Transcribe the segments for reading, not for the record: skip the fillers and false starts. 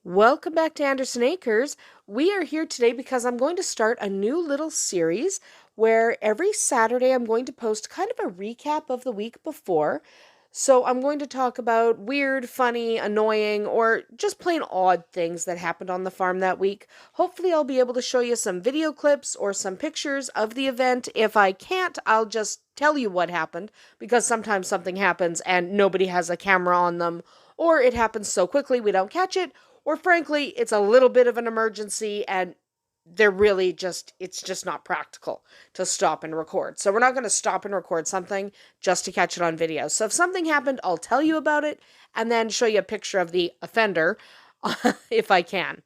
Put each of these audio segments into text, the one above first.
Welcome back to Andersen Acres. We are here today because I'm going to start a new little series where every Saturday I'm going to post kind of a recap of the week before. So I'm going to talk about weird, funny, annoying, or just plain odd things that happened on the farm that week. Hopefully I'll be able to show you some video clips or some pictures of the event. If I can't, I'll just tell you what happened because sometimes something happens and nobody has a camera on them, or it happens so quickly we don't catch it, or frankly, it's a little bit of an emergency and it's just not practical to stop and record. So we're not going to stop and record something just to catch it on video. So if something happened, I'll tell you about it and then show you a picture of the offender if I can.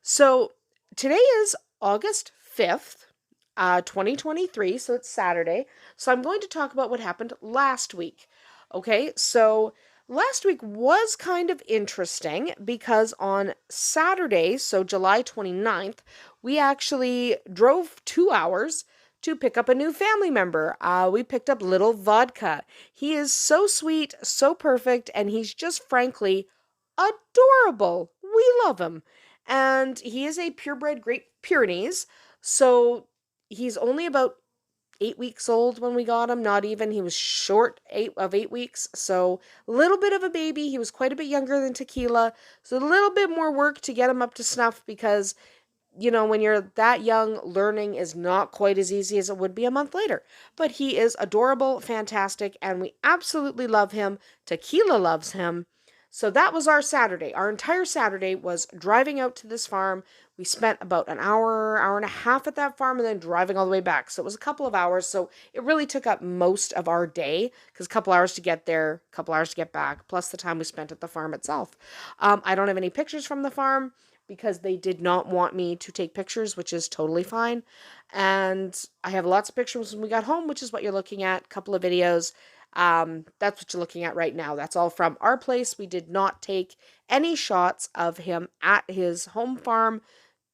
So today is August 5th, 2023. So it's Saturday. So I'm going to talk about what happened last week. Okay, so last week was kind of interesting because on Saturday, so July 29th, we actually drove 2 hours to pick up a new family member. We picked up little Vodka. He is so sweet, so perfect, and he's just frankly adorable. We love him. And he is a purebred Great Pyrenees, so he's only about 8 weeks old when we got him. Not even. He was short 8 weeks. So a little bit of a baby. He was quite a bit younger than Tequila. So a little bit more work to get him up to snuff because, when you're that young, learning is not quite as easy as it would be a month later. But he is adorable, fantastic, and we absolutely love him. Tequila loves him. So that was our Saturday. Our entire Saturday was driving out to this farm. We spent about an hour and a half at that farm and then driving all the way back. So it was a couple of hours. So it really took up most of our day because a couple hours to get there, a couple hours to get back, plus the time we spent at the farm itself. I don't have any pictures from the farm because they did not want me to take pictures, which is totally fine. And I have lots of pictures when we got home, which is what you're looking at, a couple of videos. That's what you're looking at right now. That's all from our place. We did not take any shots of him at his home farm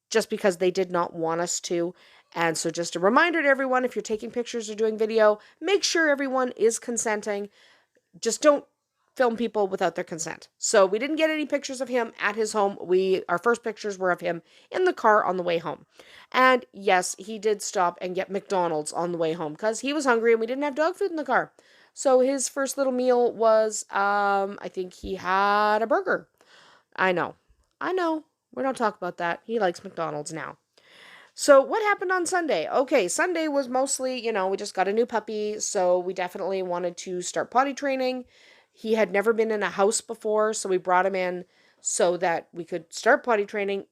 just because they did not want us to. And so just a reminder to everyone, if you're taking pictures or doing video, make sure everyone is consenting. Just don't film people without their consent. So we didn't get any pictures of him at his home. Our first pictures were of him in the car on the way home. And yes, he did stop and get McDonald's on the way home because he was hungry and we didn't have dog food in the car. So his first little meal was, I think he had a burger. I know. We don't talk about that. He likes McDonald's now. So what happened on Sunday? Okay, Sunday was mostly, we just got a new puppy, so we definitely wanted to start potty training. He had never been in a house before, so we brought him in so that we could start potty training.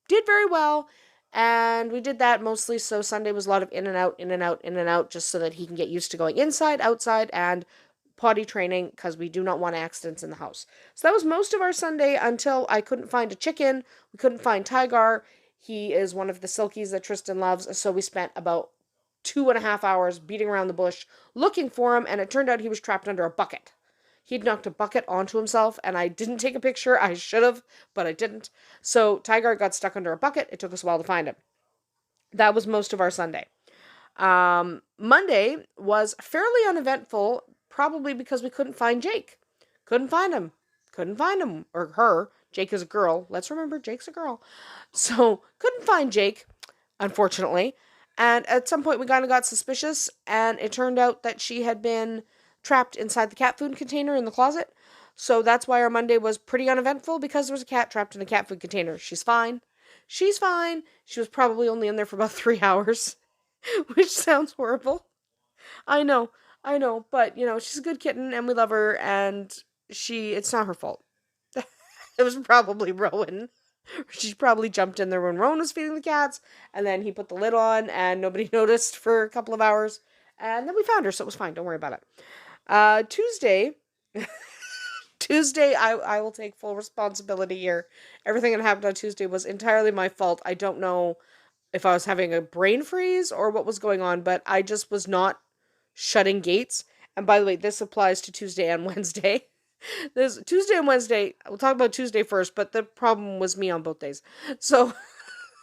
Did very well, and we did that mostly so Sunday was a lot of in and out, in and out, in and out, just so that he can get used to going inside, outside, and potty training because we do not want accidents in the house. So that was most of our Sunday until I couldn't find a chicken. We couldn't find Tigar. He is one of the silkies that Tristan loves, so we spent about 2.5 hours beating around the bush looking for him, and it turned out he was trapped under a bucket. He'd knocked a bucket onto himself, and I didn't take a picture. I should have, but I didn't. So Tigar got stuck under a bucket. It took us a while to find him. That was most of our Sunday. Monday was fairly uneventful, probably because we couldn't find Jake. Couldn't find him. Or her. Jake is a girl. Let's remember, Jake's a girl. So, couldn't find Jake, unfortunately. And at some point, we kind of got suspicious, and it turned out that she had been trapped inside the cat food container in the closet. So that's why our Monday was pretty uneventful, because there was a cat trapped in a cat food container. She's fine. She was probably only in there for about 3 hours, which sounds horrible. I know, but, she's a good kitten, and we love her, and it's not her fault. It was probably Rowan. She probably jumped in there when Rowan was feeding the cats, and then he put the lid on, and nobody noticed for a couple of hours, and then we found her, so it was fine. Don't worry about it. Tuesday, I will take full responsibility here. Everything that happened on Tuesday was entirely my fault. I don't know if I was having a brain freeze or what was going on, but I just was not shutting gates. And by the way, this applies to Tuesday and Wednesday. There's Tuesday and Wednesday. We'll talk about Tuesday first, but the problem was me on both days. So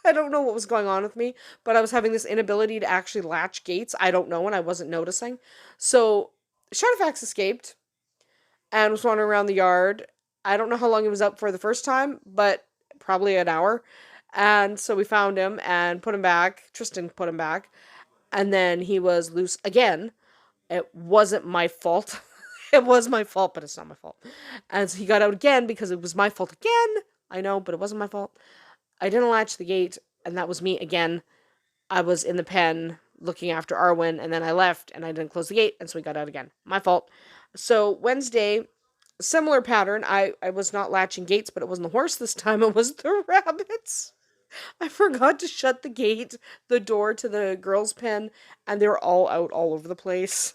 I don't know what was going on with me, but I was having this inability to actually latch gates. I don't know, and I wasn't noticing. So Shadowfax escaped and was wandering around the yard. I don't know how long he was out for the first time, but probably an hour. And so we found him and put him back. Tristan put him back. And then he was loose again. It wasn't my fault. It was my fault, but it's not my fault. And so he got out again because it was my fault again. I know, but it wasn't my fault. I didn't latch the gate, and that was me again. I was in the pen looking after Arwen, and then I left, and I didn't close the gate, and so he got out again. My fault. So Wednesday, similar pattern. I was not latching gates, but it wasn't the horse this time. It was the rabbits. I forgot to shut the door to the girls' pen, and they were all out all over the place.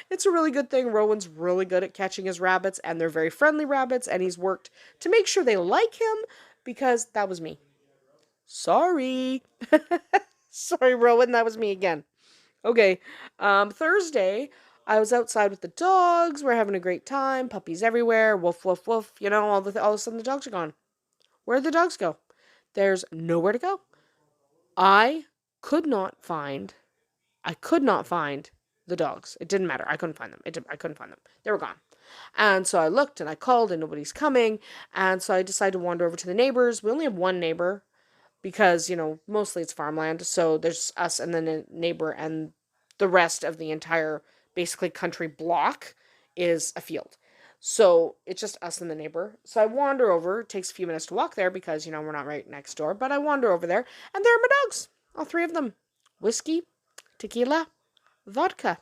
It's a really good thing. Rowan's really good at catching his rabbits, and they're very friendly rabbits, and he's worked to make sure they like him, because that was me. Sorry. Sorry, Rowan, that was me again. Okay, Thursday, I was outside with the dogs. We're having a great time. Puppies everywhere. Woof, woof, woof. You know, all of a sudden the dogs are gone. Where'd the dogs go? There's nowhere to go. I could not find the dogs. It didn't matter. I couldn't find them. I couldn't find them. They were gone. And so I looked and I called and nobody's coming. And so I decided to wander over to the neighbors. We only have one neighbor because, you know, mostly it's farmland. So there's us and then a neighbor, and the rest of the entire basically country block is a field. So it's just us and the neighbor. So I wander over. It takes a few minutes to walk there because, you know, we're not right next door. But I wander over there, and there are my dogs. All three of them. Whiskey, tequila, vodka.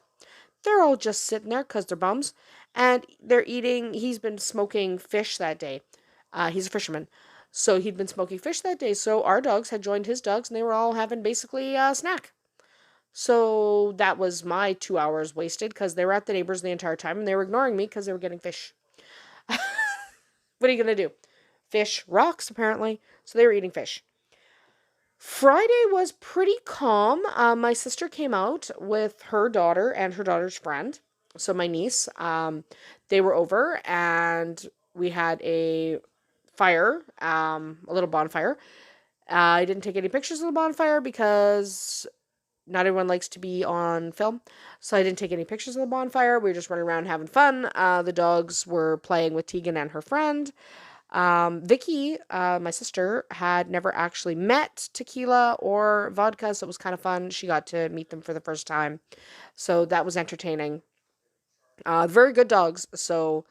They're all just sitting there because they're bums. And they're eating. He's been smoking fish that day. He's a fisherman. So he'd been smoking fish that day. So our dogs had joined his dogs, and they were all having basically a snack. So that was my 2 hours wasted because they were at the neighbors the entire time, and they were ignoring me because they were getting fish. What are you going to do? Fish rocks, apparently. So they were eating fish. Friday was pretty calm. My sister came out with her daughter and her daughter's friend. So my niece, they were over, and we had a fire, a little bonfire. I didn't take any pictures of the bonfire because not everyone likes to be on film. So I didn't take any pictures of the bonfire. We were just running around having fun. The dogs were playing with Tegan and her friend. Vicky, my sister, had never actually met tequila or vodka, so it was kind of fun. She got to meet them for the first time. So that was entertaining. Very good dogs. So,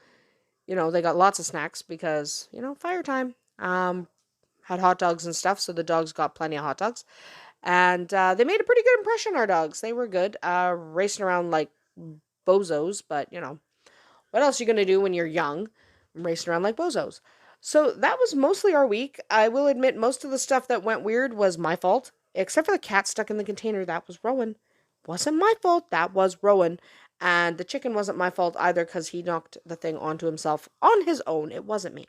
you know, they got lots of snacks because, you know, fire time. Had hot dogs and stuff, so the dogs got plenty of hot dogs. And they made a pretty good impression, our dogs. They were good. Racing around like bozos, but, you know, what else are you going to do when you're young? Racing around like bozos. So that was mostly our week. I will admit most of the stuff that went weird was my fault. Except for the cat stuck in the container. That was Rowan. Wasn't my fault. That was Rowan. And the chicken wasn't my fault either because he knocked the thing onto himself on his own. It wasn't me.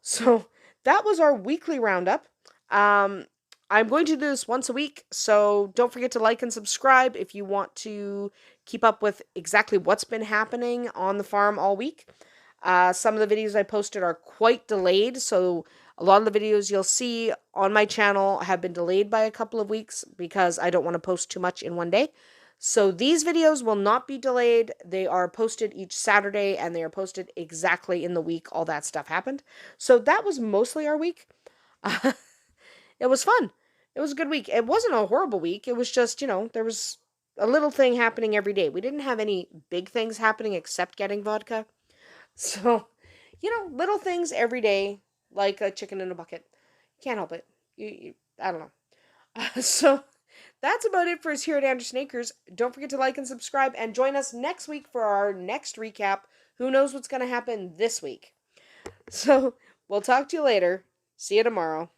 So that was our weekly roundup. I'm going to do this once a week, so don't forget to like and subscribe if you want to keep up with exactly what's been happening on the farm all week. Some of the videos I posted are quite delayed, so a lot of the videos you'll see on my channel have been delayed by a couple of weeks because I don't want to post too much in one day. So these videos will not be delayed. They are posted each Saturday, and they are posted exactly in the week all that stuff happened. So that was mostly our week. It was fun. It was a good week. It wasn't a horrible week. It was just, you know, there was a little thing happening every day. We didn't have any big things happening except getting vodka. So, you know, little things every day, like a chicken in a bucket. Can't help it. I don't know. So that's about it for us here at Andersen Acres. Don't forget to like and subscribe, and join us next week for our next recap. Who knows what's going to happen this week? So we'll talk to you later. See you tomorrow.